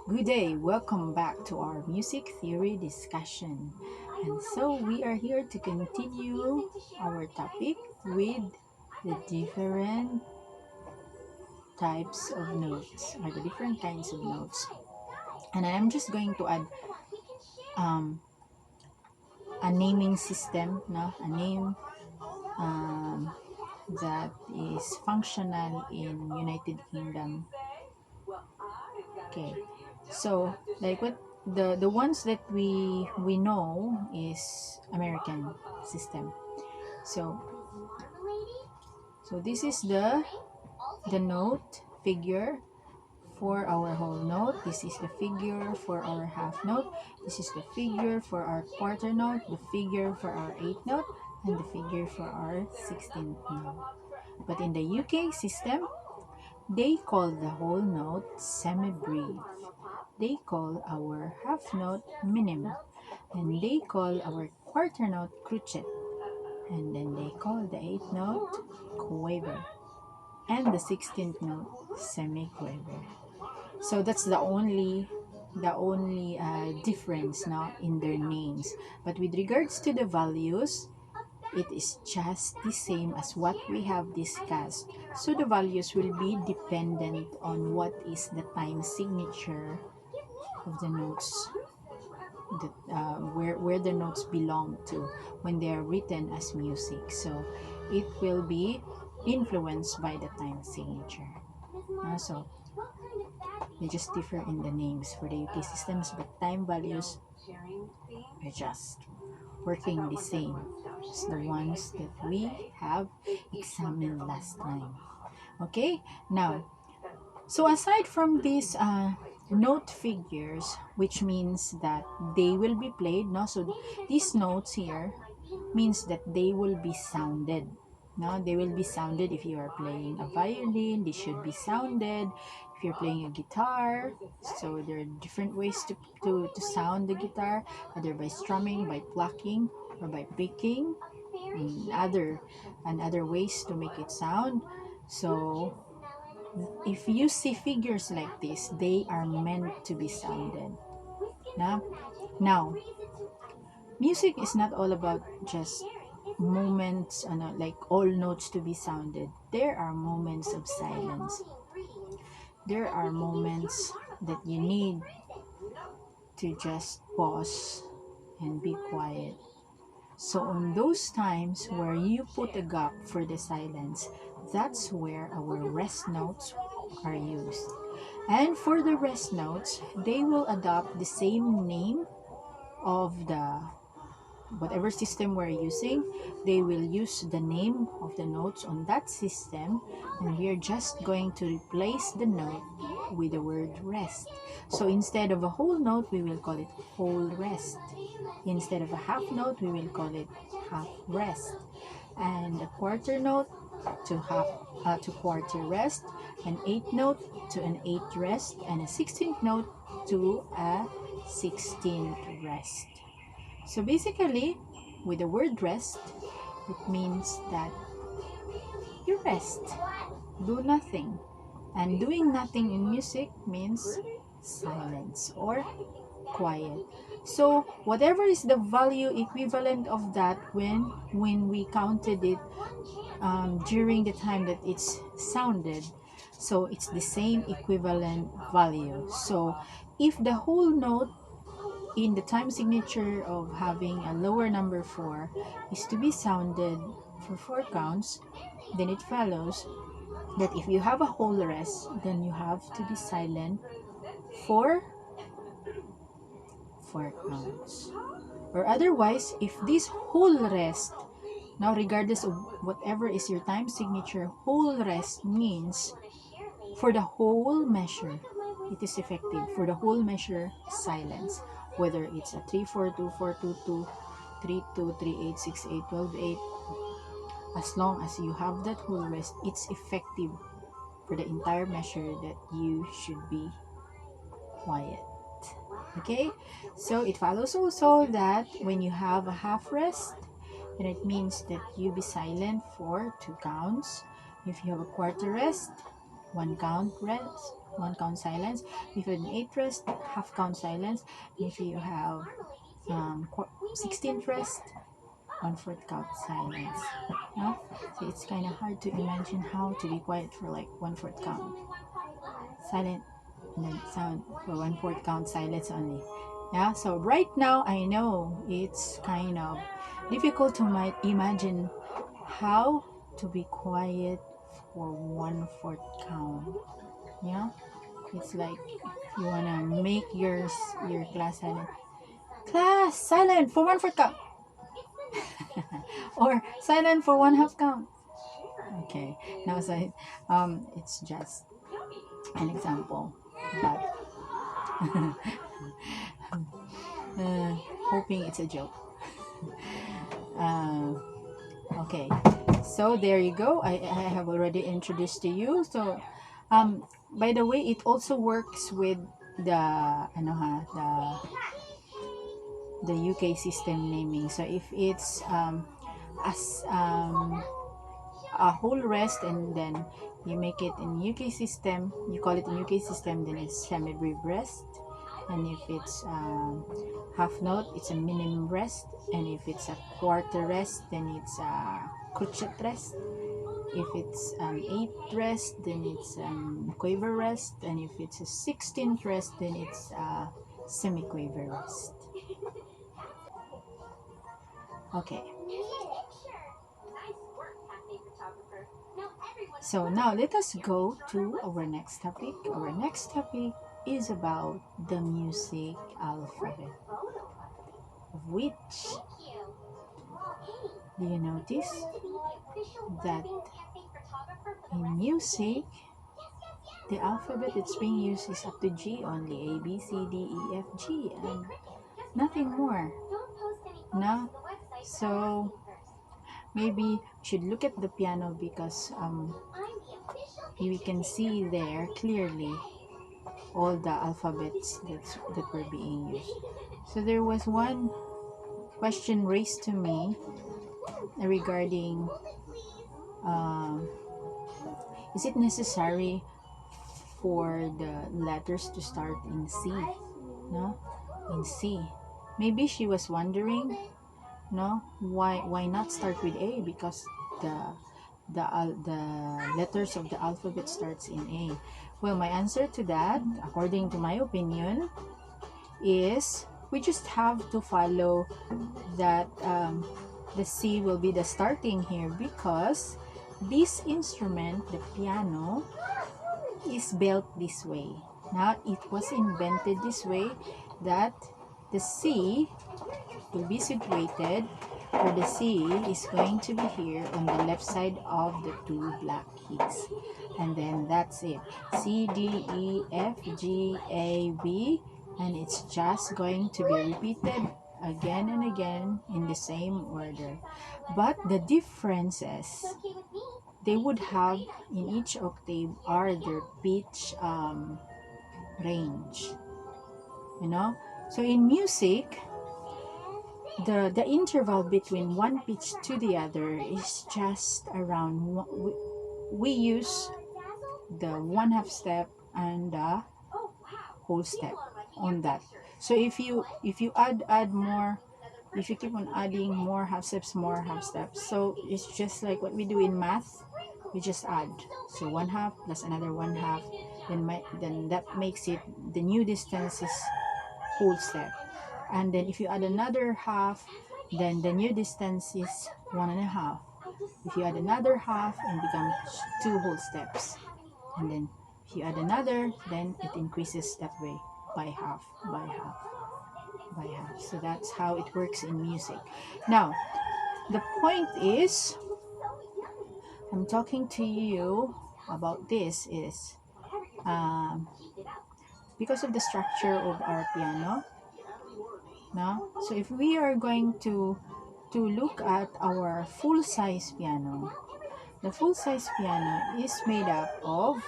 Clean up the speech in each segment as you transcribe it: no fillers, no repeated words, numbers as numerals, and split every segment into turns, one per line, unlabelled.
Good day, welcome back to our music theory discussion. And so we are here to continue our topic with the different types of notes or the different kinds of notes. And I'm just going to add um, a naming system, no? A name um, that is functional in United Kingdom. Okay, so like what the ones that we know is American system. So this is the note figure for our whole note. This is the figure for our half note. This is the figure for our quarter note, the figure for our eighth note, and the figure for our 16th note. But in the UK system, they call the whole note semi-breve. They call our half note minim. And they call our quarter note crochet. And then they call the eighth note quaver. And the 16th note semi-quaver. So that's the only difference now in their names. But with regards to the values, it is just the same as what we have discussed. So the values will be dependent on what is the time signature of the notes, where the notes belong to when they are written as music. So it will be influenced by the time signature. So they just differ in the names for the UK systems, but time values are just working the same as the ones that we have examined last time. Okay, now, so aside from these note figures, which means that they will be played, no? So these notes here means that they will be sounded. No, they will be sounded. If you are playing a violin, they should be sounded. If you're playing a guitar, so there are different ways to sound the guitar, either by strumming, by plucking, or by picking, and other ways to make it sound. So if you see figures like this, they are meant to be sounded. Now, music is not all about just moments, like all notes to be sounded. There are moments of silence. There are moments that you need to just pause and be quiet. So on those times where you put a gap for the silence, that's where our rest notes are used. And for the rest notes, they will adopt the same name of the whatever system we're using. They will use the name of the notes on that system, and we're just going to replace the note with the word rest. So instead of a whole note, we will call it whole rest. Instead of a half note, we will call it half rest. And a quarter note to quarter rest, an eighth note to an eighth rest, and a 16th note to a 16th rest. So basically, with the word rest, it means that you rest, do nothing. And doing nothing in music means silence or quiet. So whatever is the value equivalent of that when we counted it during the time that it's sounded, so it's the same equivalent value. So if the whole note in the time signature of having a lower number 4 is to be sounded for 4 counts, then it follows that if you have a whole rest, then you have to be silent for 4 counts. Or otherwise, if this whole rest, now regardless of whatever is your time signature, whole rest means for the whole measure, it is effective. For the whole measure, silence. Whether it's a 3-4-2, 4-2-2, 3-2, 3-8, 6-8, 12-8, as long as you have that whole rest, it's effective for the entire measure that you should be quiet. Okay, so it follows also that when you have a half rest, then it means that you be silent for 2 counts. If you have a quarter rest, 1 count rest. one count silence. If you have an 8th rest, half count silence. If you have 16th rest, 1/4 count silence. No? So it's kind of hard to imagine how to be quiet for like 1/4 count silent, and then sound for 1/4 count silence only. Yeah, so right now I know it's kind of difficult to imagine how to be quiet for 1/4 count. Yeah, it's like you wanna make your class silent. Class silent for 1/4 count, or silent for 1/2 count. Okay, now so it's just an example, but uh, hoping it's a joke. Uh, okay, so there you go. I have already introduced to you. So, by the way, it also works with the ano ha the UK system naming. So if it's as a whole rest and then you make it in UK system, you call it in UK system, then it's semi-brief rest. And if it's half note, it's a minimum rest. And if it's a quarter rest, then it's a crochet rest. If it's an 8th rest, then it's quiver rest. And if it's a 16th rest, then it's a semi-quiver rest. Okay. So now let us go to our next topic. Our next topic is about the music alphabet, which, do you notice that in music, the alphabet that's being used is up to G only, A, B, C, D, E, F, G, and nothing more. No? So maybe we should look at the piano because we can see there clearly all the alphabets that were being used. So there was one question raised to me regarding um, is it necessary for the letters to start in C? No, in C. Maybe she was wondering, no, why not start with A, because the letters of the alphabet starts in A. Well, my answer to that, according to my opinion, is we just have to follow that the C will be the starting here, because this instrument, the piano, is built this way. Now it was invented this way, that the C will be situated, or the C is going to be here on the left side of the two black keys. And then that's it. C, D, E, F, G, A, B, and it's just going to be repeated again and again in the same order. But the differences they would have in each octave are their pitch range. You know? So in music, the interval between one pitch to the other is just around we use the 1/2 step and the whole step on that. So if you add more, if you keep on adding more half steps, so it's just like what we do in math. We just add, so 1/2 plus another 1/2, then that makes it the new distance is whole step. And then if you add another half, then the new distance is 1.5. If you add another half, it becomes 2 whole steps. And then if you add another, then it increases that way by half, by half, by half. So that's how it works in music. Now, the point is, I'm talking to you about this is because of the structure of our piano. No? So if we are going to look at our full size piano, the full size piano is made up of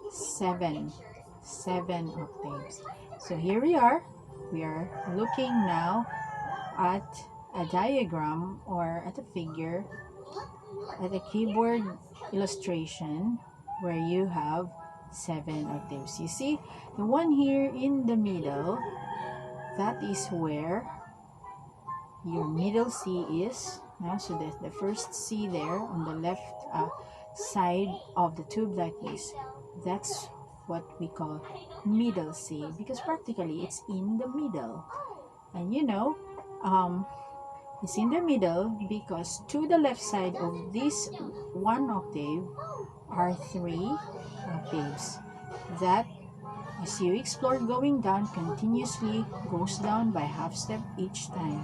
seven octaves. So here we are looking now at a diagram, or at a figure, at a keyboard illustration where you have 7 octaves. You see, the one here in the middle, that is where your middle C is. So the first C there on the left side of the tube like this, that's what we call middle C, because practically it's in the middle. And it's in the middle because to the left side of this 1 octave are 3 octaves that, as you explore going down, continuously goes down by half step each time.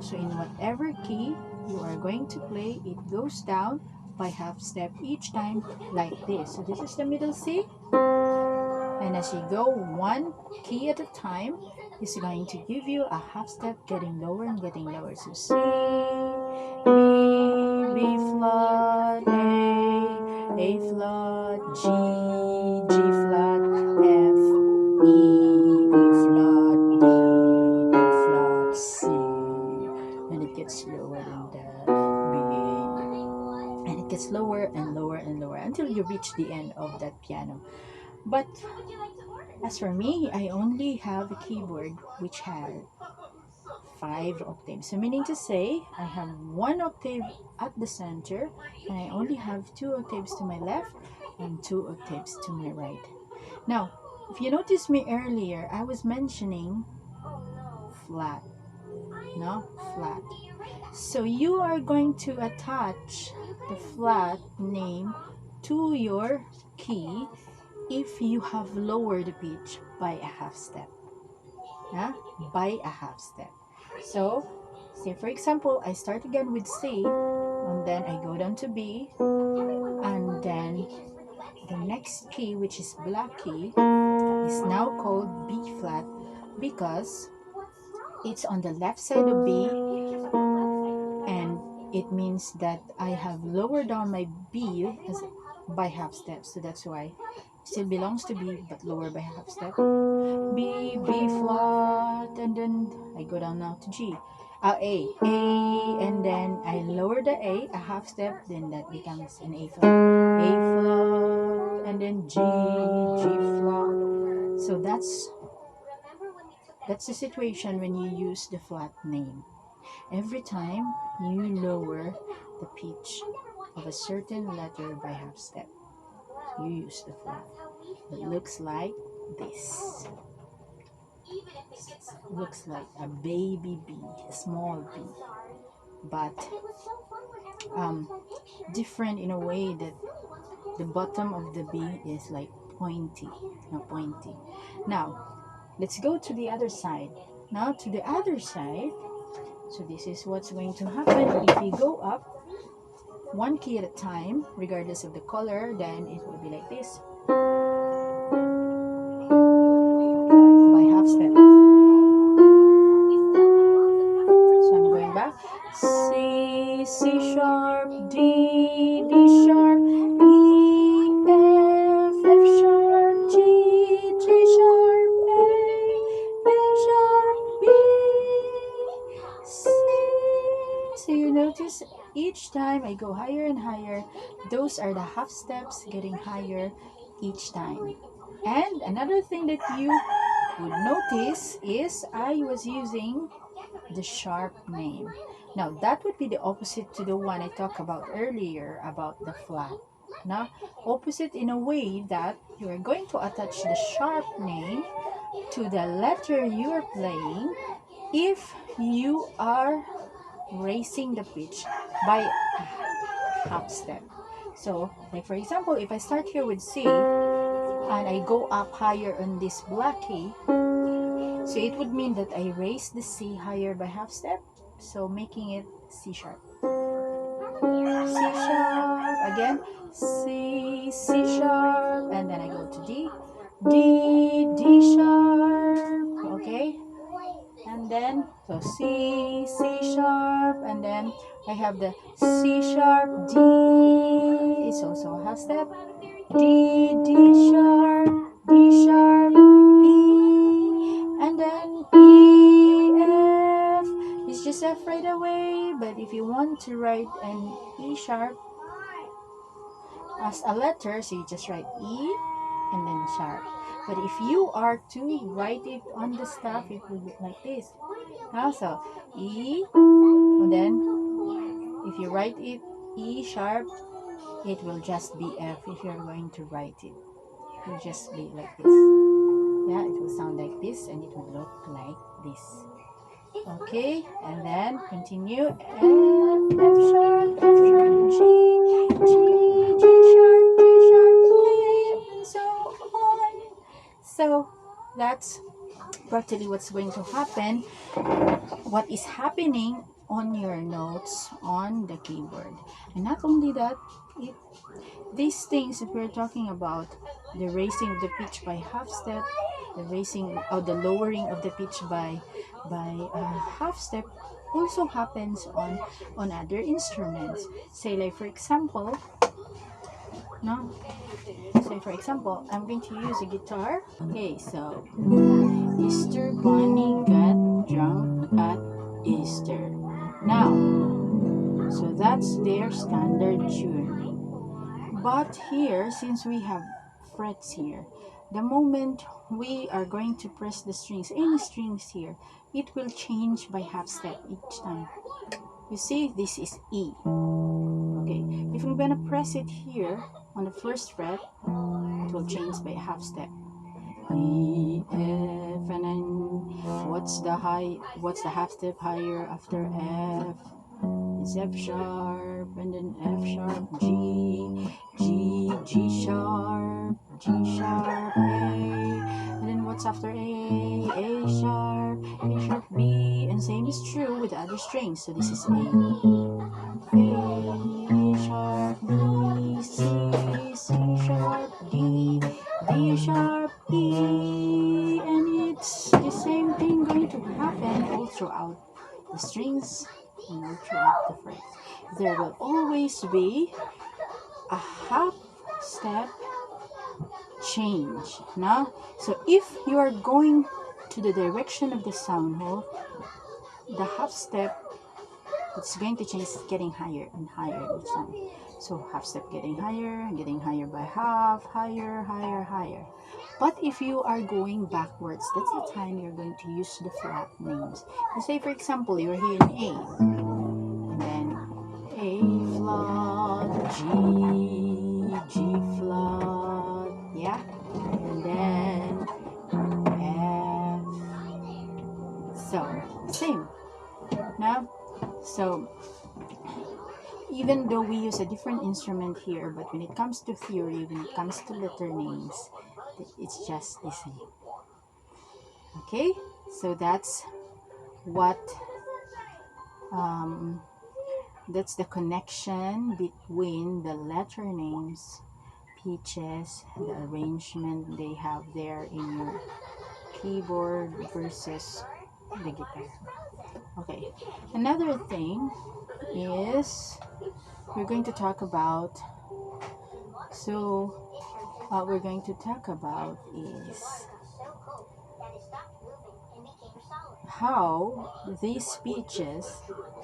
So in whatever key you are going to play, it goes down by half step each time like this. So this is the middle C, and as you go one key at a time, it's going to give you a half step getting lower and getting lower. So C, B flat, A flat, G flat, F, E flat, D flat, C, and it gets lower than that, B, and it gets lower and lower and lower until you reach the end of that piano. But as for me, I only have a keyboard which has 5 octaves. So meaning to say, I have 1 octave at the center, and I only have 2 octaves to my left and 2 octaves to my right. Now, if you noticed me earlier, I was mentioning flat. Flat. So you are going to attach the flat name to your key if you have lowered the pitch by a half step. By a half step. So, say for example, I start again with C, and then I go down to B, and then the next key, which is black key, is now called B flat because it's on the left side of B, and it means that I have lowered down my B by half step. So that's why it still belongs to B but lower by half step. B flat, and then I go down now to G. A, and then I lower the A half step, then that becomes an A flat, and then G flat. So that's the situation when you use the flat name. Every time you lower the pitch of a certain letter by half step, you use the flat. It looks like this. Looks like a baby B, a small B, but different in a way that the bottom of the B is like pointy. Now, let's go to the other side. Now to the other side, so this is what's going to happen if you go up one key at a time, regardless of the color, then it will be like this. By half step. So I'm going back. C sharp, D sharp, E, F sharp, G sharp, A sharp, B, C. So you notice each time I go higher and higher, those are the half steps getting higher each time. And another thing that you would notice is I was using the sharp name. Now that would be the opposite to the one I talked about earlier about the flat. Now, opposite in a way that you are going to attach the sharp name to the letter you are playing if you are raising the pitch by a half step. So, like for example, if I start here with C and I go up higher on this black key, so it would mean that I raise the C higher by half step, so making it C sharp. C sharp, again, C sharp, and then I go to D sharp, okay? And then, so C sharp, and then I have the C sharp, D is also a half step, D sharp, E, and then E, F. It's just F right away, but if you want to write an E sharp as a letter, so you just write E, and then sharp. But if you are to write it on the staff, it will look like this. Now, so E, and then if you write it E sharp, it will just be F. If you're going to write it, it will just be like this. Yeah, it will sound like this, and it will look like this. Okay, and then continue F, F sharp, F sharp, G, G, G sharp, G sharp, A, and so on. So that's practically what's going to happen, what is happening on your notes on the keyboard. And not only that, these things that we're talking about, the raising of the pitch by half step, the raising or the lowering of the pitch by half step, also happens on other instruments. Say like for example, no. Say for example, I'm going to use a guitar. Okay, so Easter Bunny got drunk at Easter. Now, so that's their standard tune. But here, since we have frets here, the moment we are going to press the strings, any strings here, it will change by half step each time. You see, this is E. Okay, if I'm gonna press it here on the first fret, it will change by half step. E, F, and then what's the half step higher after F? It's F sharp, and then F sharp, G, G, G sharp, G sharp, A, and then what's after A sharp, B, and same is true with the other strings. So this is A sharp, B, C sharp, D, D sharp, E, and it's the same thing going to happen all throughout the strings and all throughout the phrase. There will always be a half step change. Now, so if you are going to the direction of the sound hole, the half step, it's going to change, getting higher and higher each time. So half step getting higher by half, higher, higher, higher. But if you are going backwards, that's the time you're going to use the flat names. So say for example, you're here in A, and then A flat, G flat, yeah, and then F. So same. Now, so even though we use a different instrument here, but when it comes to theory, when it comes to letter names, it's just the same. Okay, so that's what that's the connection between the letter names, pitches, the arrangement they have there in your keyboard versus the guitar. Okay, another thing is we're going to talk about, so what we're going to talk about is how these speeches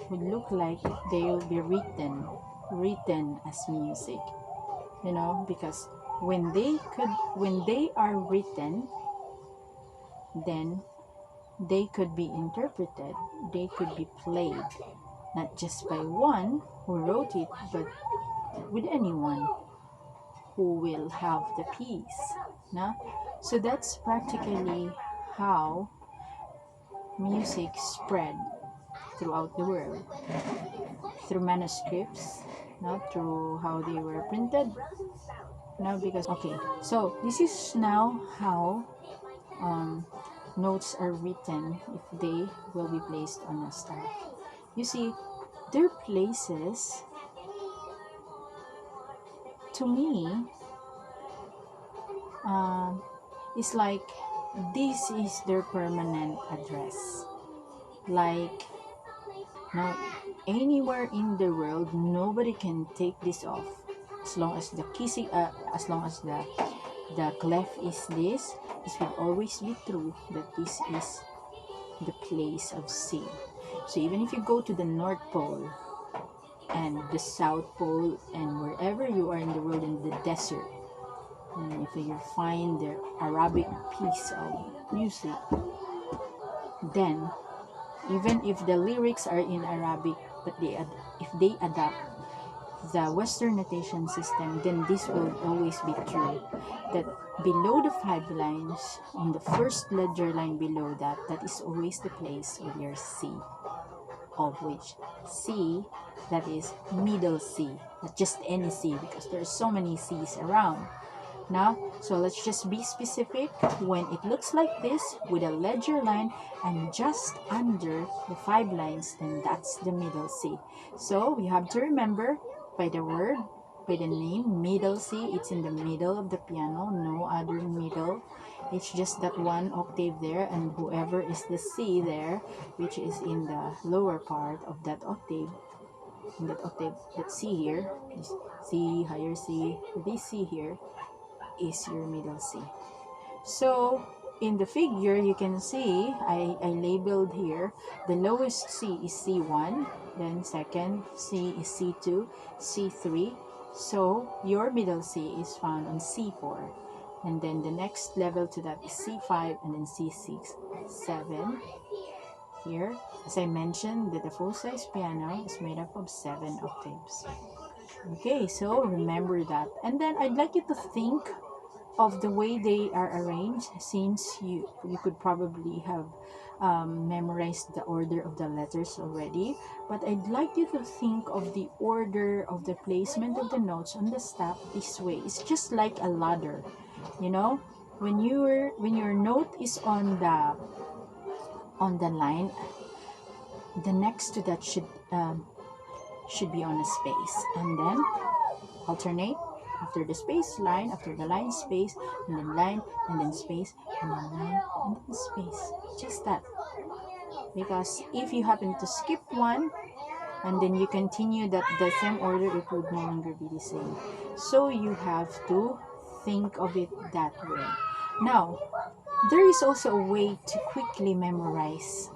would look like if they will be written as music, you know, because when they are written, then they could be interpreted, they could be played, not just by one who wrote it, but with anyone who will have the piece. No? So that's practically how music spread throughout the world, through manuscripts, not through how they were printed. Now, because okay, so this is now how notes are written if they will be placed on a staff. You see, their places, to me, is like this is their permanent address. Like now, anywhere in the world, nobody can take this off as long as the kissing, as long as the clef is this. This will always be true that this is the place of C. So even if you go to the North Pole and the South Pole and wherever you are in the world in the desert, And if you find the Arabic piece of music, then even if the lyrics are in Arabic, but if they adapt the Western notation system, then this will always be true. That below the 5 lines, in the first ledger line below that, that is always the place of your C, of which C, that is middle C, not just any C, because there's so many C's around. Now, so let's just be specific. When it looks like this with a ledger line and just under the 5 lines, then that's the middle C. So we have to remember by the word, by the name, middle C, it's in the middle of the piano, no other middle. It's just that one octave there, and whoever is the C there, which is in the lower part of that octave, that C here, is C, higher C, this C here, is your middle C. So in the figure, you can see I labeled here the lowest C is C1, then second C is C2, C3. So your middle C is found on C4, and then the next level to that is C5, and then C6, 7. Here, as I mentioned, that the full-size piano is made up of 7 octaves. Okay, so remember that. And then I'd like you to think of the way they are arranged, since you could probably have memorized the order of the letters already, but I'd like you to think of the order of the placement of the notes on the staff this way. It's just like a ladder, you know, when your note is on the line, the next to that should be on a space, and then alternate after the space, line, after the line, space, and then line, and then space, and then line, and then space. Just that. Because if you happen to skip one and then you continue the same order, it would no longer be the same. So you have to think of it that way. Now, there is also a way to quickly memorize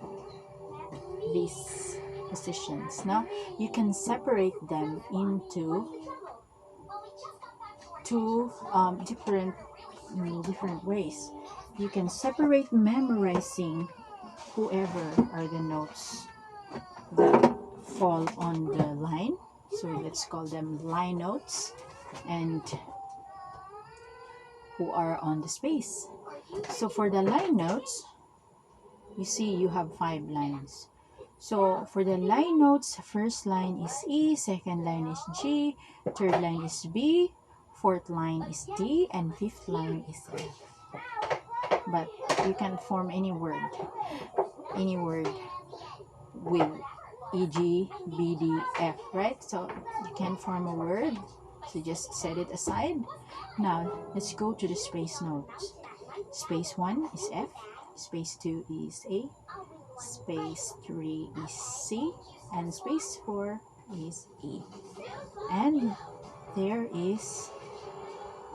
these positions. Now, you can separate them into two different ways. You can separate memorizing whoever are the notes that fall on the line. So let's call them line notes, and who are on the space. So for the line notes, you see you have 5 lines. So for the line notes, first line is E, second line is G, third line is B, fourth line is D, and fifth line is F. But you can form any word with E, G, B, D, F, right? So you can form a word, so just set it aside. Now let's go to the space notes. Space 1 is F, space 2 is A, space 3 is C, and space 4 is E. And there is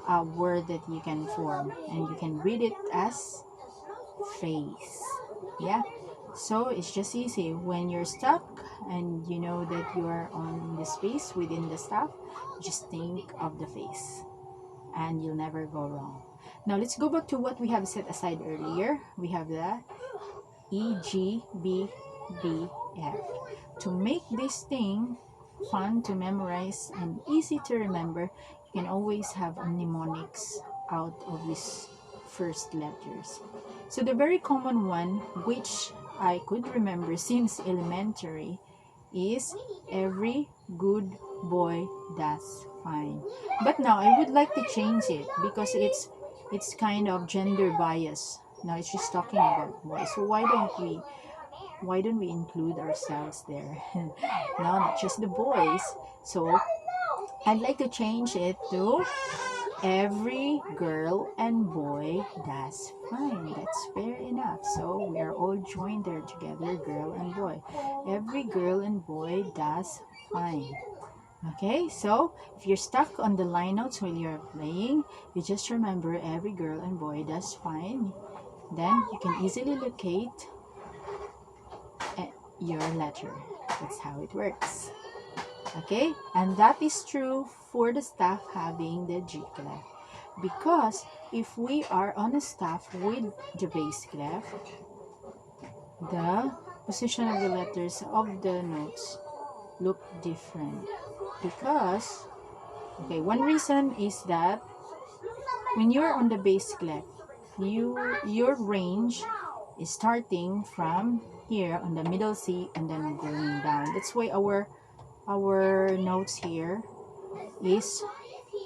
a word that you can form, and you can read it as face. Yeah, so it's just easy. When you're stuck and you know that you are on the space within the staff, just think of the face and you'll never go wrong. Now let's go back to what we have set aside earlier. We have the E, G, B, D, F. To make this thing fun to memorize and easy to remember, you can always have mnemonics out of these first letters. So the very common one, which I could remember since elementary, is every good boy does fine. But now I would like to change it because it's kind of gender bias. Now it's just talking about boys. So why don't we include ourselves there? No, not just the boys. So I'd like to change it to every girl and boy does fine. That's fair enough. So we are all joined there together, girl and boy. Every girl and boy does fine. Okay, so if you're stuck on the line notes while you're playing, you just remember every girl and boy does fine. Then you can easily locate your letter. That's how it works. Okay, and that is true for the staff having the G clef. Because if we are on a staff with the bass clef, the position of the letters of the notes look different. Because, okay, one reason is that when you're on the bass clef, your range is starting from here on the middle C and then going down. That's why our notes here is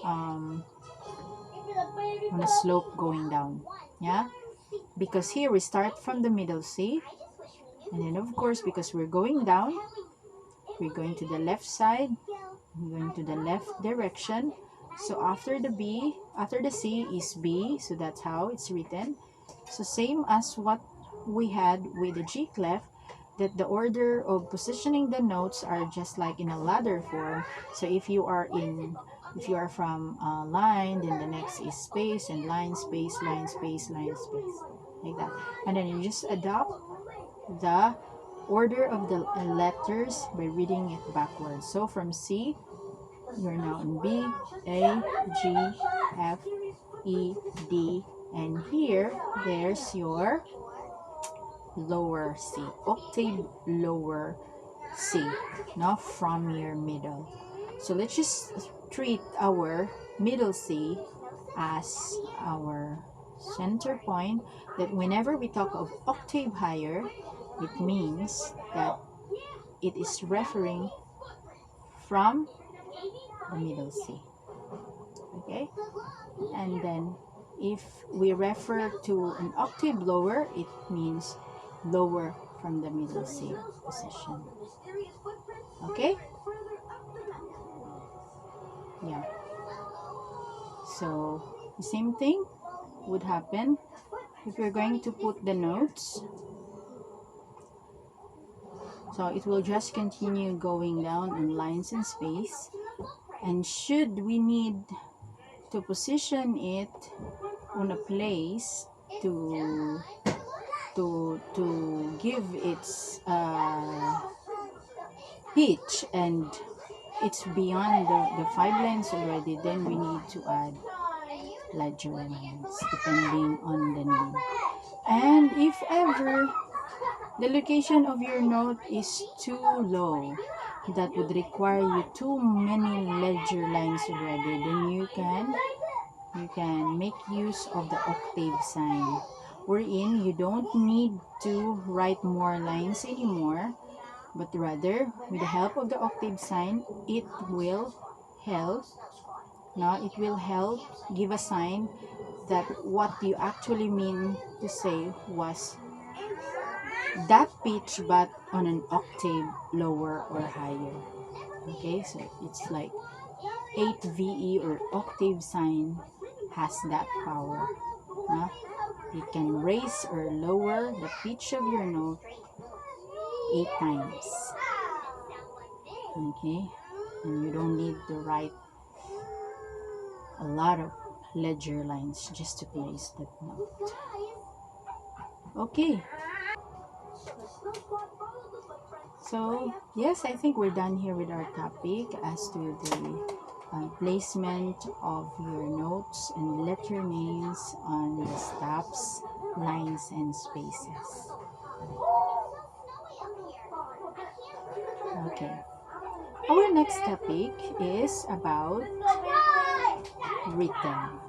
on a slope going down. Yeah, because here we start from the middle C, and then of course because we're going down, we're going to the left side, we're going to the left direction. So after the C is B, so that's how it's written. So same as what we had with the G clef, that the order of positioning the notes are just like in a ladder form. So if you are from line, then the next is space, and line, space, line, space, line, space, like that. And then you just adopt the order of the letters by reading it backwards. So from C, you're now in B, A, G, F, E, D, and here, there's your lower C, octave lower C, not from your middle. So let's just treat our middle C as our center point, that whenever we talk of octave higher, it means that it is referring from the middle C. Okay? And then if we refer to an octave lower, it means lower from the middle C position. Okay? Yeah. So the same thing would happen if we're going to put the notes. So it will just continue going down on lines and space. And should we need to position it on a place to give its pitch, and it's beyond the 5 lines already, then we need to add ledger lines depending on the need. And if ever the location of your note is too low, that would require you too many ledger lines already, then you can make use of the octave sign, wherein you don't need to write more lines anymore, but rather with the help of the octave sign, it will help give a sign that what you actually mean to say was that pitch but on an octave lower or higher. Okay, so it's like 8VE or octave sign has that power. It can raise or lower the pitch of your note 8 times. Okay, and you don't need to write a lot of ledger lines just to place that note. Okay, so yes, I think we're done here with our topic as to the placement of your notes and letter names on the stops, lines, and spaces. Okay, our next topic is about written.